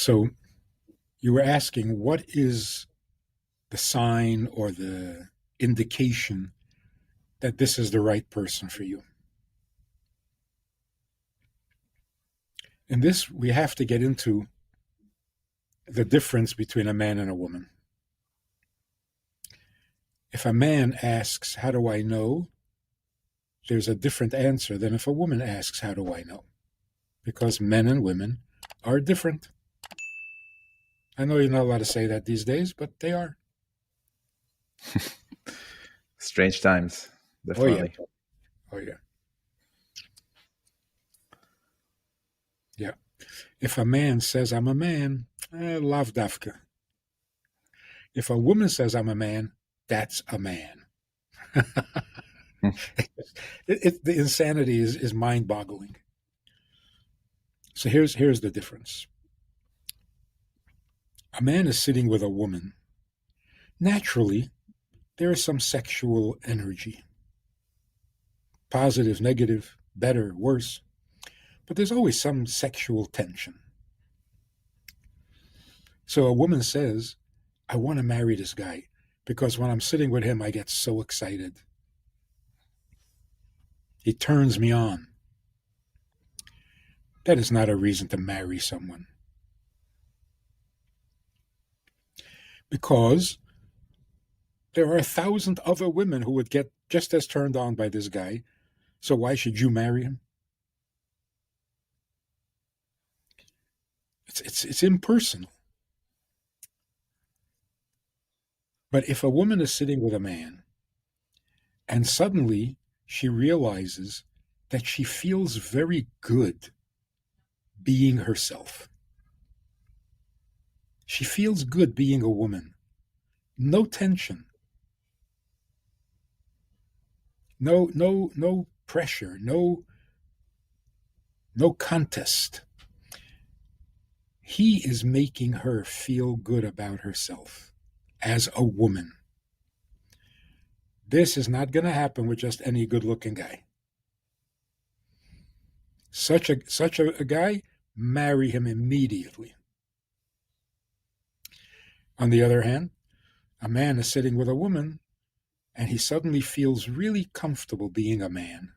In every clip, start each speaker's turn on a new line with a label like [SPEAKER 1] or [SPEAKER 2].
[SPEAKER 1] So you were asking, what is the sign or the indication that this is the right person for you? And this, we have to get into the difference between a man and a woman. If a man asks, how do I know? There's a different answer than if a woman asks, how do I know? Because men and women are different. I know you're not allowed to say that these days, but they are.
[SPEAKER 2] Strange times,
[SPEAKER 1] Oh, yeah.
[SPEAKER 2] definitely.
[SPEAKER 1] Oh, yeah. Yeah. If a man says, I'm a man, lav dafka. If a woman says, I'm a man, that's a man.
[SPEAKER 2] Hmm.
[SPEAKER 1] The insanity is mind-boggling. So here's the difference. A man is sitting with a woman. Naturally, there is some sexual energy. Positive, negative, better, worse. But there's always some sexual tension. So a woman says, I want to marry this guy because when I'm sitting with him, I get so excited. He turns me on. That is not a reason to marry someone. Because there are 1,000 other women who would get just as turned on by this guy. So why should you marry him? It's impersonal. But if a woman is sitting with a man and suddenly she realizes that she feels very good being herself. She feels good being a woman. No tension. No pressure. No contest. He is making her feel good about herself as a woman. This is not going to happen with just any good-looking guy. Such a guy, marry him immediately. On the other hand, a man is sitting with a woman and he suddenly feels really comfortable being a man.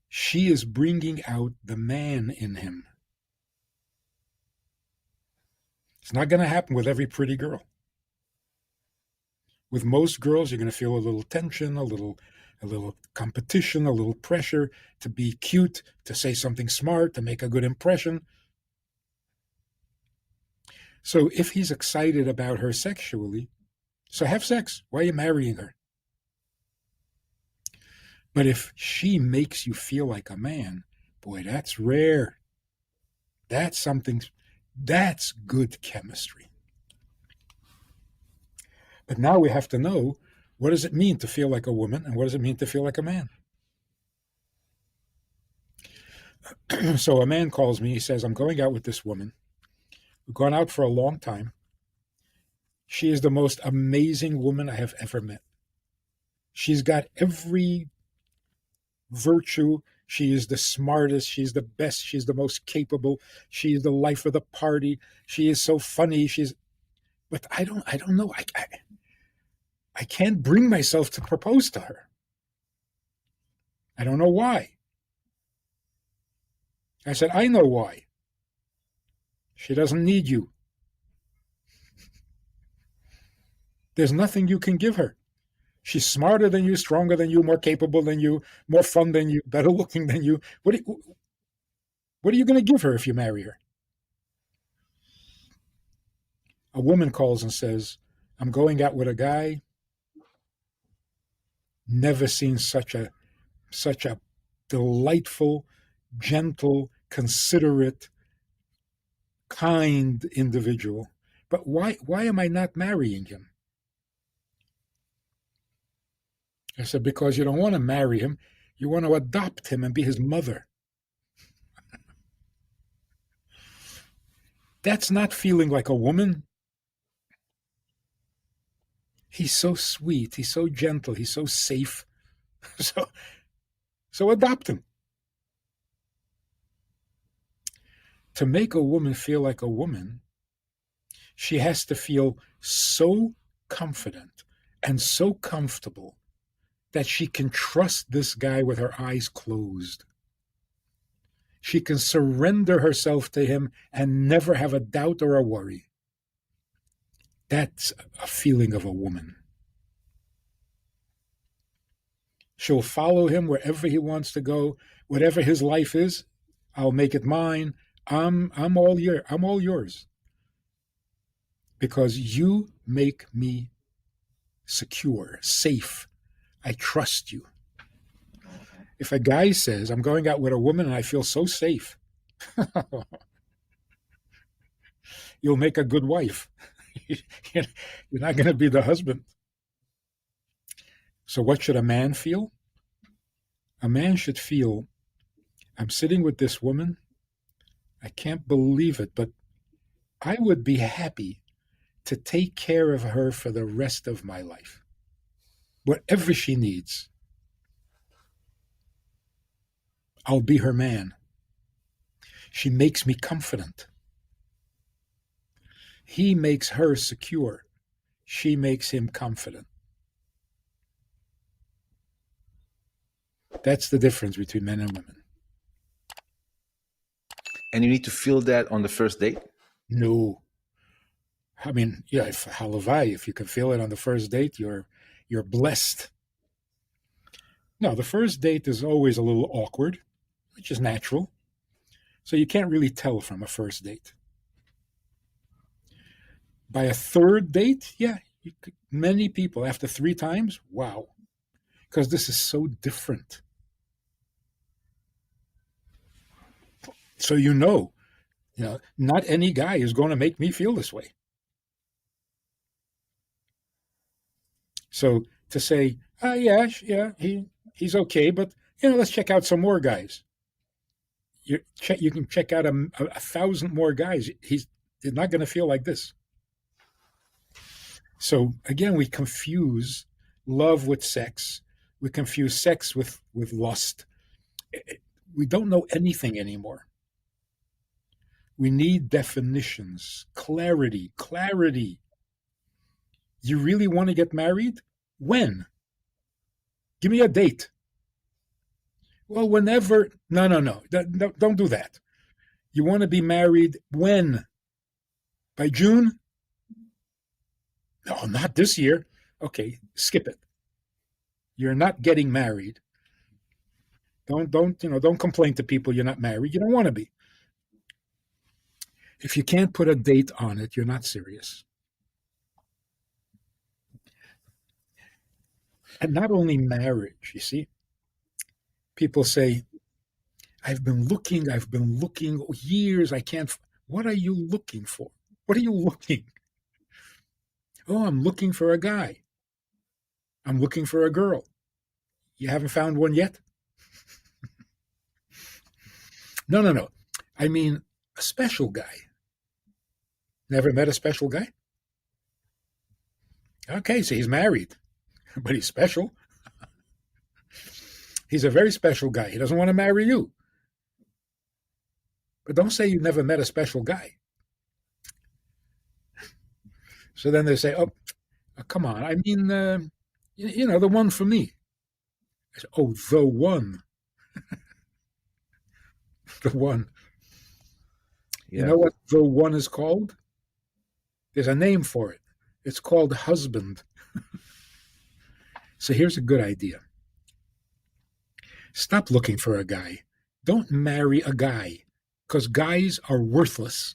[SPEAKER 1] She is bringing out the man in him. It's not going to happen with every pretty girl. With most girls, you're going to feel a little tension, a little competition, a little pressure to be cute, to say something smart, to make a good impression. So if he's excited about her sexually, so have sex. Why are you marrying her? But if she makes you feel like a man, boy, that's rare. That's good chemistry. But now we have to know, what does it mean to feel like a woman and what does it mean to feel like a man? So a man calls me, he says, I'm going out with this woman. We've gone out for a long time. She is the most amazing woman I have ever met. She's got every virtue. She is the smartest. She's the best. She's the most capable. She is the life of the party. She is so funny. But I don't know. I can't bring myself to propose to her. I don't know why. I said, I know why. She doesn't need you. There's nothing you can give her. She's smarter than you, stronger than you, more capable than you, more fun than you, better looking than you. What are you going to give her if you marry her? A woman calls and says, I'm going out with a guy. Never seen such a delightful, gentle, considerate, kind individual. But why am I not marrying him? I said, because you don't want to marry him. You want to adopt him and be his mother. That's not feeling like a woman. He's so sweet. He's so gentle. He's so safe. So adopt him. To make a woman feel like a woman, she has to feel so confident and so comfortable that she can trust this guy with her eyes closed. She can surrender herself to him and never have a doubt or a worry. That's a feeling of a woman. She'll follow him wherever he wants to go, whatever his life is. I'll make it mine. I'm all yours because you make me secure, safe. I trust you. If a guy says, I'm going out with a woman and I feel so safe, you'll make a good wife. You're not going to be the husband. So, what should a man feel? A man should feel, I'm sitting with this woman. I can't believe it, but I would be happy to take care of her for the rest of my life. Whatever she needs, I'll be her man. She makes me confident. He makes her secure. She makes him confident. That's the difference between men and women.
[SPEAKER 2] And you need to feel that on the first date?
[SPEAKER 1] No. I mean, yeah, if you can feel it on the first date, you're blessed. No, the first date is always a little awkward, which is natural. So you can't really tell from a first date. By a third date, yeah, many people after 3 times, wow, because this is so different. So not any guy is going to make me feel this way. So to say, yeah, he's okay, but let's check out some more guys. You can check out a 1,000 more guys. He's not going to feel like this. So again, we confuse love with sex. We confuse sex with lust. We don't know anything anymore. We need definitions, clarity. You really want to get married? When? Give me a date. Well, whenever. No. Don't do that. You want to be married when? By June? No, not this year. Okay, skip it. You're not getting married. Don't complain to people you're not married. You don't want to be. If you can't put a date on it, you're not serious. And not only marriage, you see. People say, I've been looking years. I can't. What are you looking for? What are you looking? Oh, I'm looking for a guy. I'm looking for a girl. You haven't found one yet? No. I mean, a special guy. Never met a special guy? Okay, so he's married, but he's special. He's a very special guy. He doesn't want to marry you. But don't say you never met a special guy. So then they say, oh, come on. I mean, the one for me. I say, oh, the one. The one. Yeah. You know what the one is called? There's a name for it. It's called husband. So here's a good idea. Stop looking for a guy. Don't marry a guy, because guys are worthless.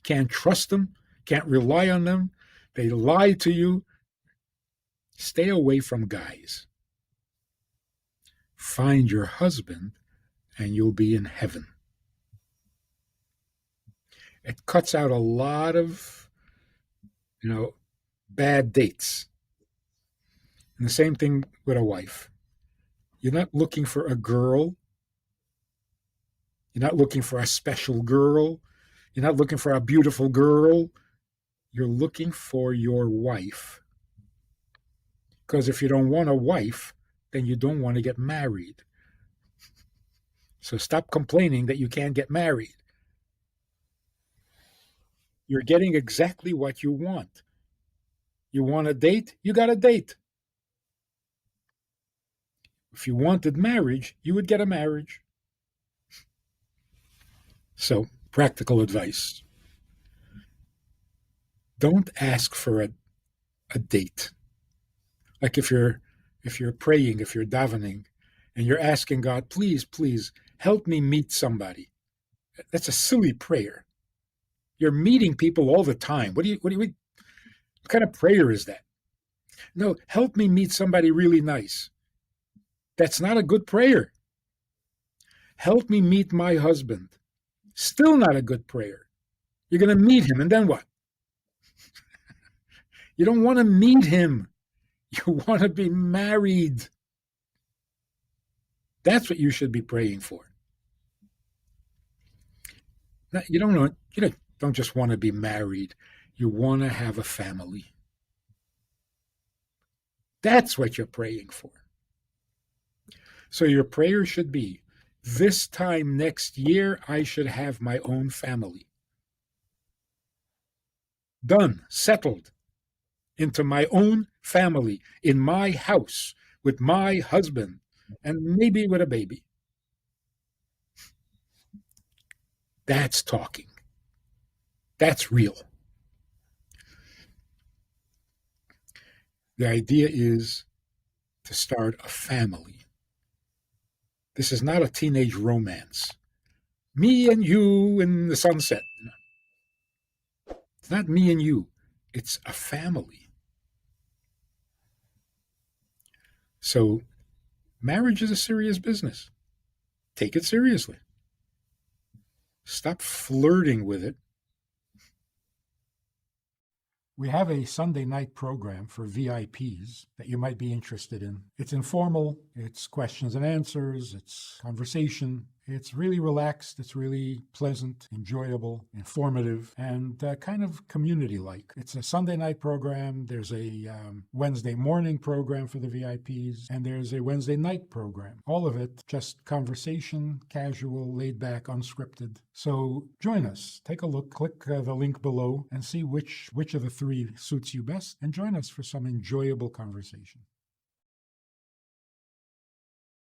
[SPEAKER 1] Can't trust them, can't rely on them. They lie to you. Stay away from guys. Find your husband and you'll be in heaven. It cuts out a lot of, bad dates. And the same thing with a wife. You're not looking for a girl. You're not looking for a special girl. You're not looking for a beautiful girl. You're looking for your wife. Because if you don't want a wife, then you don't want to get married. So stop complaining that you can't get married. You're getting exactly what you want. You want a date? You got a date. If you wanted marriage, you would get a marriage. So, practical advice. Don't ask for a date. Like if you're praying, if you're davening, and you're asking God, please, please help me meet somebody. That's a silly prayer. You're meeting people all the time. What kind of prayer is that? No, help me meet somebody really nice. That's not a good prayer. Help me meet my husband. Still not a good prayer. You're going to meet him, and then what? You don't want to meet him. You want to be married. That's what you should be praying for. You don't just want to be married. You want to have a family. That's what you're praying for. So your prayer should be, this time next year, I should have my own family. Done, settled into my own family, in my house, with my husband, and maybe with a baby. That's talking. That's real. The idea is to start a family. This is not a teenage romance. Me and you in the sunset. It's not me and you. It's a family. So marriage is a serious business. Take it seriously. Stop flirting with it. We have a Sunday night program for VIPs that you might be interested in. It's informal, it's questions and answers, it's conversation. It's really relaxed, it's really pleasant, enjoyable, informative, and kind of community-like. It's a Sunday night program, there's a Wednesday morning program for the VIPs, and there's a Wednesday night program. All of it just conversation, casual, laid back, unscripted. So join us, take a look, click the link below, and see which of the three suits you best, and join us for some enjoyable conversation.